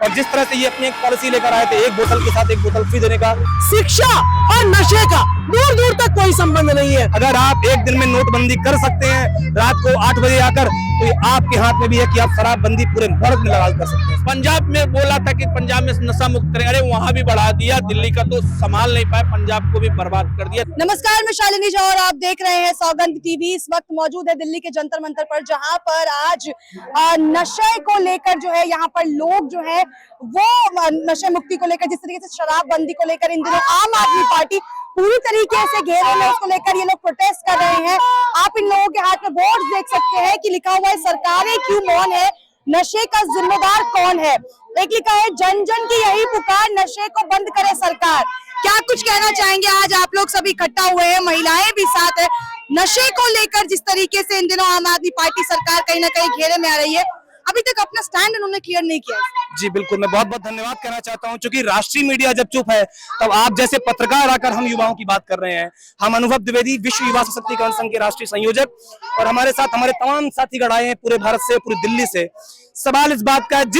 और जिस तरह से ये अपनी एक पॉलिसी लेकर आए थे, एक बोतल के साथ एक बोतल फ्री देने का। शिक्षा और नशे का दूर दूर तक कोई संबंध नहीं है। अगर आप एक दिन में नोटबंदी कर सकते हैं रात को 8 बजे आकर, तो ये आपके हाथ में भी है कि आप शराबबंदी पूरे भारत में लगा कर सकते हैं। पंजाब में बोला था कि पंजाब में नशा मुक्त करें, अरे वहाँ भी बढ़ा दिया, दिल्ली का तो संभाल नहीं पाए, पंजाब को भी बर्बाद कर दिया। नमस्कार, मैं शालिनी झा और आप देख रहे हैं सौगंध टीवी। इस वक्त मौजूद है दिल्ली के जंतर मंतर पर, जहां पर आज नशे को लेकर जो है यहाँ पर लोग जो है वो नशे मुक्ति को लेकर, जिस तरीके से शराबबंदी को लेकर इन दिनों आम आदमी पार्टी पूरी तरीके से घेरे में, उसको लेकर ये लोग प्रोटेस्ट कर रहे हैं। आप इन लोगों के हाथ में बोर्ड देख सकते हैं कि लिखा हुआ है सरकारें क्यों मौन है, नशे का जिम्मेदार कौन है। एक लिखा है जन जन की यही पुकार, नशे को बंद करे सरकार। क्या कुछ कहना चाहेंगे? आज आप लोग सभी इकट्ठा हुए हैं, महिलाएं भी साथ है। नशे को लेकर जिस तरीके से इन दिनों आम आदमी पार्टी सरकार कहीं ना कहीं घेरे में आ रही है, अभी तक अपना स्टैंड उन्होंने क्लियर नहीं किया। जी बिल्कुल, मैं बहुत बहुत धन्यवाद कहना चाहता हूं, क्योंकि राष्ट्रीय मीडिया जब चुप है तब आप जैसे पत्रकार आकर हम युवाओं की बात कर रहे हैं। हम अनुभव द्विवेदी, विश्व युवा सशक्तिकरण संघ के राष्ट्रीय संयोजक, और हमारे साथ हमारे तमाम साथीगण आए हैं पूरे भारत से, पूरी दिल्ली से। सवाल इस बात का है,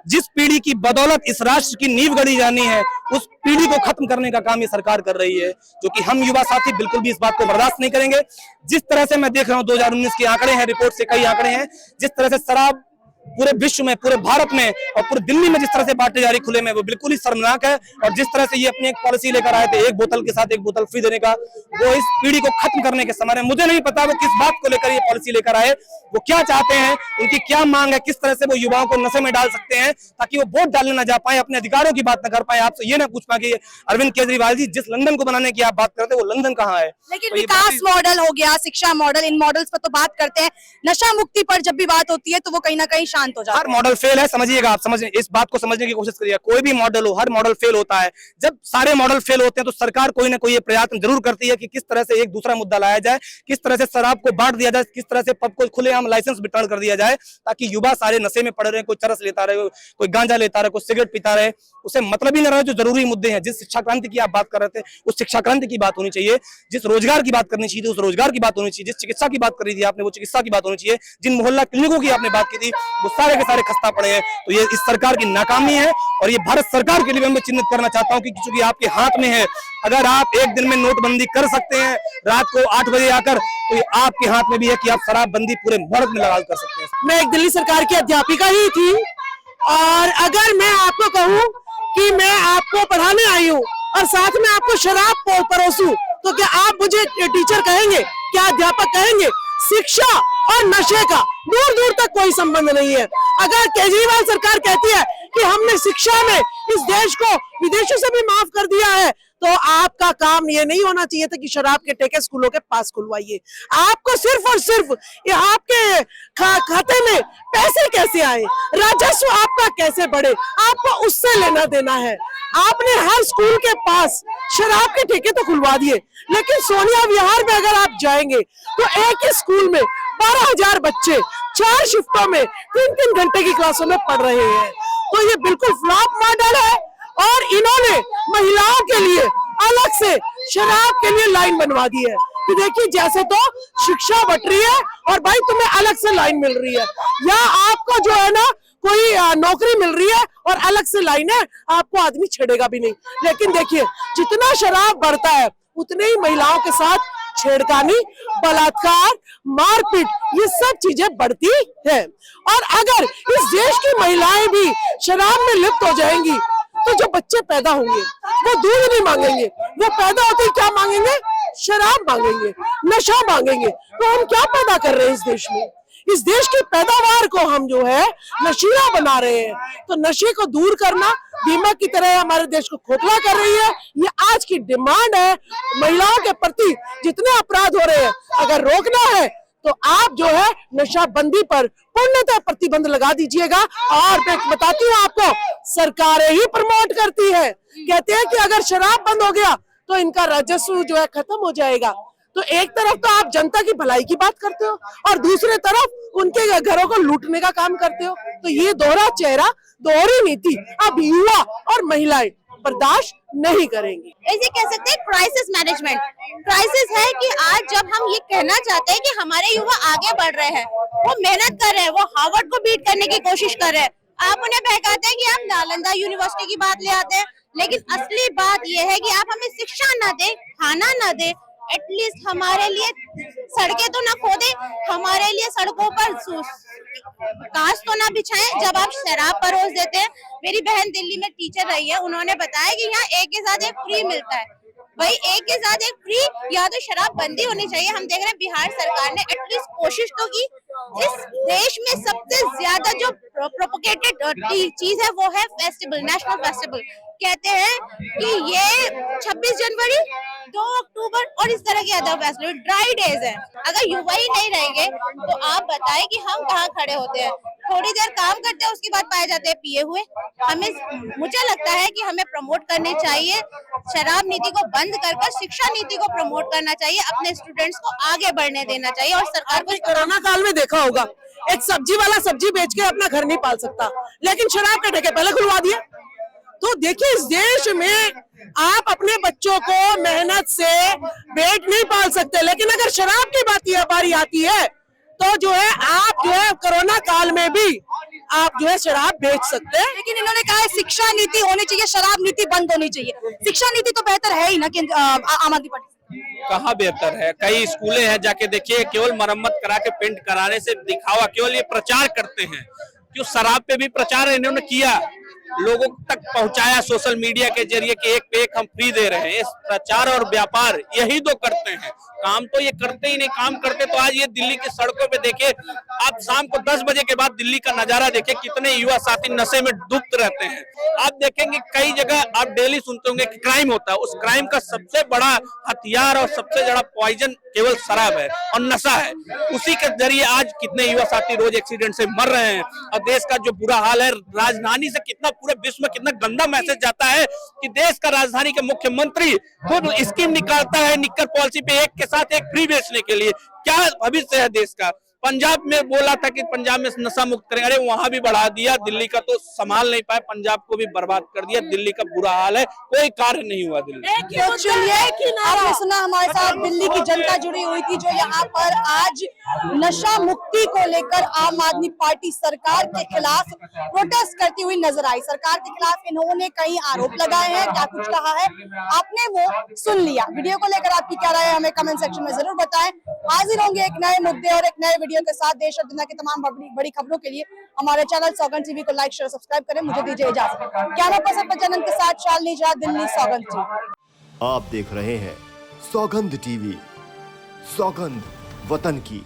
जिस पीढ़ी की बदौलत इस राष्ट्र की नींव गड़ी जानी है, उस पीढ़ी को खत्म करने का काम ये सरकार कर रही है, जो कि हम युवा साथी बिल्कुल भी इस बात को बर्दाश्त नहीं करेंगे। जिस तरह से मैं देख रहा हूँ 2019 के आंकड़े हैं, रिपोर्ट से कई आंकड़े हैं, जिस तरह से शराब पूरे विश्व में, पूरे भारत में और पूरे दिल्ली में जिस तरह से बांटे जा रही खुले में, वो बिल्कुल ही शर्मनाक है। और जिस तरह से ये अपनी एक पॉलिसी लेकर आए थे, एक बोतल के साथ एक बोतल फ्री देने का, वो इस पीढ़ी को खत्म करने के समान है। मुझे नहीं पता वो किस बात को लेकर ये पॉलिसी लेकर आए, वो क्या चाहते हैं, उनकी क्या मांग है, किस तरह से वो युवाओं को नशे में डाल सकते हैं ताकि वो वोट डालने ना जा पाए, अपने अधिकारों की बात न कर पाए। आपसे ये ना पूछ पाए कि अरविंद केजरीवाल जी जिस लंदन को बनाने की आप बात करते हैं, वो लंदन कहाँ है? लेकिन विकास मॉडल हो गया, शिक्षा मॉडल, इन मॉडल्स पर तो बात करते हैं। नशा मुक्ति पर जब भी बात होती है तो वो कहीं ना कहीं शांत हो जाता है। हर मॉडल फेल है, समझिएगा आप, समझ इस बात को समझने की कोशिश करिए। कोई भी मॉडल हो, हर मॉडल फेल होता है। जब सारे मॉडल फेल होते हैं तो सरकार कोई ना कोई ये प्रयत्न जरूर करती है कि किस तरह से एक दूसरा मुद्दा लाया जाए, किस तरह से शराब को बांट दिया जाए, किस तरह से पब को खुलेआम लाइसेंस वितरण कर दिया जाए, ताकि युवा सारे नशे में पड़ रहे हैं। कोई चरस लेता रहे, कोई गांजा लेता रहे, कोई सिगरेट पीता रहे, उसे मतलब ही न रहे। जो जरूरी मुद्दे हैं, जिस शिक्षा क्रांति की आप बात कर रहे थे, उस शिक्षा क्रांति की बात होनी चाहिए। जिस रोजगार की बात करनी चाहिए उस रोजगार की बात होनी चाहिए। जिस चिकित्सा की बात करी थी आपने, वो चिकित्सा की बात होनी चाहिए। जिन मोहल्ला क्लिनिकों की आपने बात की थी, वो सारे के सारे खस्ता पड़े हैं। तो ये इस सरकार की नाकामी है, और ये भारत सरकार के लिए मैं चिन्हित करना चाहता हूं कि चूंकि आपके हाथ में है, अगर आप एक दिन में नोटबंदी कर सकते हैं रात को 8 बजे आकर, तो ये आपके हाथ में भी है कि आप शराबबंदी पूरे भारत में लगा कर सकते हैं। मैं एक दिल्ली सरकार की अध्यापिका ही थी, और अगर मैं आपको कहूँ कि मैं आपको पढ़ाने आई हूँ और साथ में आपको शराब परोसूं, तो क्या आप मुझे टीचर कहेंगे? क्या अध्यापक कहेंगे? शिक्षा और नशे का दूर दूर तक कोई संबंध नहीं है। अगर केजरीवाल सरकार कहती है कि हमने शिक्षा में इस देश को विदेशों से भी माफ कर दिया है, तो आपका काम ये नहीं होना चाहिए था कि शराब के ठेके स्कूलों के पास खुलवाइए। आपको सिर्फ और सिर्फ ये आपके खाते में पैसे कैसे आए, राजस्व आपका कैसे बढ़े, आपको उससे लेना देना है। आपने हर स्कूल के पास शराब के ठेके तो खुलवा दिए, लेकिन सोनिया विहार में अगर आप जाएंगे तो एक ही स्कूल में 12,000 बच्चे 4 शिफ्टों में 3-3 घंटे की क्लासों में पढ़ रहे हैं। तो ये बिल्कुल फ्लॉप मॉडल है, और इन्होंने महिलाओं के लिए अलग से शराब के लिए लाइन बनवा दी है कि देखिए जैसे तो शिक्षा बट रही है और भाई तुम्हें अलग से लाइन मिल रही है, या आपको जो है ना कोई नौकरी मिल रही है और अलग से लाइन है, आपको आदमी छेड़ेगा भी नहीं। लेकिन देखिए जितना शराब बढ़ता है उतने ही महिलाओं के साथ छेड़खानी, बलात्कार, मारपीट, ये सब चीजें बढ़ती है। और अगर इस देश की महिलाएं भी शराब में लिप्त हो जाएंगी तो जो बच्चे पैदा होंगे वो दूध नहीं मांगेंगे, वो पैदा होते ही क्या मांगेंगे? शराब मांगेंगे, नशा मांगेंगे। तो हम क्या पैदा कर रहे हैं इस देश में? इस देश की पैदावार को हम जो है नशीला बना रहे हैं। तो नशे को दूर करना दीमक की तरह हमारे देश को खोखला कर रही है। ये आज की डिमांड है। महिलाओं के प्रति जितने अपराध हो रहे हैं, अगर रोकना है तो आप जो है नशाबंदी पर पूर्णतः प्रतिबंध लगा दीजिएगा। और मैं बताती हूँ आपको, सरकारें ही प्रमोट करती है, कहते हैं कि अगर शराब बंद हो गया तो इनका राजस्व जो है खत्म हो जाएगा। तो एक तरफ तो आप जनता की भलाई की बात करते हो और दूसरे तरफ उनके घरों को लूटने का काम करते हो। तो ये दोहरा चेहरा, दोहरी नीति अब युवा और महिलाएं बर्दाश्त नहीं करेंगे। ऐसे कह सकते हैं क्राइसिस मैनेजमेंट। क्राइसिस है कि आज जब हम ये कहना चाहते हैं कि हमारे युवा आगे बढ़ रहे हैं, वो मेहनत कर रहे हैं, वो हार्वर्ड को बीट करने की कोशिश कर रहे हैं, आप उन्हें बहका हैं कि आप नालंदा यूनिवर्सिटी की बात ले आते हैं, लेकिन असली बात यह है कि आप हमें शिक्षा ना दें, खाना ना दें, एटलीस्ट हमारे लिए सड़कें तो ना खोदें, हमारे लिए सड़कों पर कांच तो ना बिछाएं। जब आप शराब परोस देते हैं, मेरी बहन दिल्ली में टीचर रही है, उन्होंने बताया कि यहाँ एक के साथ एक फ्री मिलता है। भाई एक के साथ एक फ्री, या तो शराब बंदी होनी चाहिए। हम देख रहे हैं बिहार सरकार ने एटलीस्ट कोशिश तो की। इस देश में सबसे ज्यादा जो प्रोपोगेटेड चीज है वो है फेस्टिवल, नेशनल फेस्टिवल। कहते हैं कि ये 26 जनवरी, 2 अक्टूबर और इस तरह के अदर फेस्टिवल ड्राई डेज है। अगर युवा ही नहीं रहेंगे तो आप बताएं कि हम कहाँ खड़े होते हैं। थोड़ी देर काम करते हैं, उसके बाद पाए जाते हैं पिए हुए। मुझे लगता है कि हमें प्रमोट करनी चाहिए, शराब नीति को बंद कर शिक्षा नीति को प्रमोट करना चाहिए, अपने स्टूडेंट्स को आगे बढ़ने देना चाहिए। और सरकार को कोरोना काल में देखा होगा, एक सब्जी वाला सब्जी बेच के अपना घर नहीं पाल सकता, लेकिन शराब के ठेके पहले खुलवा दिए। तो देखिए, इस देश में आप अपने बच्चों को मेहनत से पेट नहीं पाल सकते, लेकिन अगर शराब की बारी आती है तो जो है आप जो है कोरोना काल में भी आप जो है शराब बेच सकते हैं। लेकिन इन्होंने कहा है शिक्षा नीति होनी चाहिए, शराब नीति बंद होनी चाहिए। शिक्षा नीति तो बेहतर है ही ना कि आम आदमी पार्टी कहाँ बेहतर है? कई स्कूलें हैं, जाके देखिए, केवल मरम्मत करा के पेंट कराने से दिखावा, केवल ये प्रचार करते हैं। क्यों शराब पे भी प्रचार इन्होंने किया, लोगों तक पहुंचाया सोशल मीडिया के जरिए कि एक पे एक हम फ्री दे रहे हैं। इस प्रचार और व्यापार यही तो करते हैं, काम तो ये करते ही नहीं। काम करते तो आज ये दिल्ली की सड़कों पे देखिए, आप शाम को 10 बजे के बाद दिल्ली का नजारा देखिए, कितने युवा साथी नशे में डूबते रहते हैं। आप देखेंगे कई जगह आप डेली सुनते होंगे कि क्राइम होता है, उस क्राइम का सबसे बड़ा हथियार और सबसे बड़ा पॉइजन केवल शराब है और नशा है। उसी के जरिए आज कितने युवा साथी रोज एक्सीडेंट से मर रहे हैं। और देश का जो बुरा हाल है, राजधानी से कितना पूरे विश्व में कितना गंदा मैसेज जाता है कि देश का राजधानी के मुख्यमंत्री खुद स्कीम निकालता है निक्कर पॉलिसी पे एक के साथ एक फ्री बेचने के लिए। क्या भविष्य है देश का? पंजाब में बोला था कि पंजाब में नशा मुक्त करेंगे, अरे वहां भी बढ़ा दिया। दिल्ली का तो संभाल नहीं पाए, पंजाब को भी बर्बाद कर दिया। दिल्ली का बुरा हाल है, कोई कार्य नहीं हुआ दिल्ली। तो चलिए, आपने सुना हमारे साथ दिल्ली की जनता जुड़ी हुई थी, जो यहाँ पर आज नशा मुक्ति को लेकर आम आदमी पार्टी सरकार के खिलाफ प्रोटेस्ट करती हुई नजर आई। सरकार के खिलाफ इन्होंने कई आरोप लगाए हैं, क्या कुछ कहा है आपने वो सुन लिया। वीडियो को लेकर आपकी क्या राय है, हमें कमेंट सेक्शन में जरूर बताएं। हाजिर होंगे एक नए मुद्दे और एक नए वीडियो के साथ। देश और दुनिया की तमाम बड़ी खबरों के लिए हमारे चैनल सौगंध टीवी को लाइक शेयर सब्सक्राइब करें। मुझे दीजिए इजाजत। कैमरा पर्सन पंचानन के साथ शालिनी झा, दिल्ली, सौगंध टीवी। आप देख रहे हैं सौगंध टीवी, सौगंध वतन की।